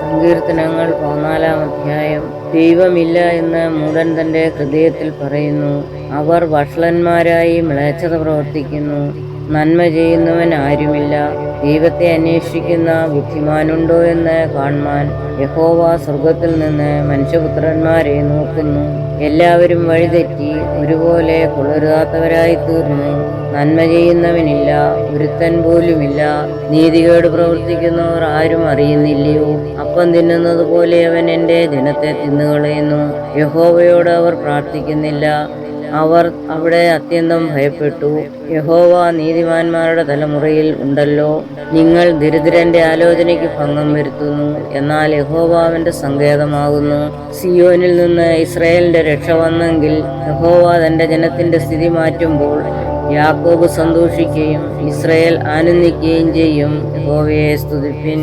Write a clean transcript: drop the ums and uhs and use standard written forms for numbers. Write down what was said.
സങ്കീർത്തനങ്ങൾ 14-ാം അധ്യായം. ദൈവമില്ല എന്ന് മൂഢൻ തന്റെ ഹൃദയത്തിൽ പറയുന്നു. അവർ വഷളന്മാരായി മ്ലേച്ഛത പ്രവർത്തിക്കുന്നു. നന്മ ചെയ്യുന്നവൻ ആരുമില്ല. ദൈവത്തെ അന്വേഷിക്കുന്ന ബുദ്ധിമാനുണ്ടോ എന്ന് കാൺമാൻ. യഹോവ സ്വർഗ്ഗത്തിൽ നിന്ന് മനുഷ്യപുത്രന്മാരെ നോക്കുന്നു. എല്ലാവരും വഴിതെറ്റി ഒരുപോലെ കൊള്ളരുതാത്തവരായി തീർന്നു. നന്മ ചെയ്യുന്നവനില്ല, ഒരുത്തൻ പോലുമില്ല. നീതികേട് പ്രവർത്തിക്കുന്നവർ ആരും അറിയുന്നില്ലയോ? അപ്പം തിന്നുന്നത് പോലെ അവൻ എൻ്റെ ജനത്തെ തിന്നുകളയുന്നു. യഹോവയോട് അവർ പ്രാർത്ഥിക്കുന്നില്ല. അവർ അവിടെ അത്യന്തം ഭയപ്പെട്ടു. യഹോവ നീതിമാന്മാരുടെ തലമുറയിൽ ഉണ്ടല്ലോ. നിങ്ങൾ ദരിദ്രന്റെ ആലോചനയ്ക്ക് ഭംഗം വരുത്തുന്നു. എന്നാൽ യഹോവ അവന്റെ സങ്കേതമാകുന്നു. സിയോനിൽ നിന്ന് ഇസ്രായേലിന്റെ രക്ഷ വന്നെങ്കിൽ യഹോവ തന്റെ ജനത്തിന്റെ സ്ഥിതി മാറ്റുമ്പോൾ യാക്കോബ് സന്തോഷിക്കുകയും ഇസ്രായേൽ ആനന്ദിക്കുകയും ചെയ്യും. യഹോവയെ സ്തുതിപ്പിൻ.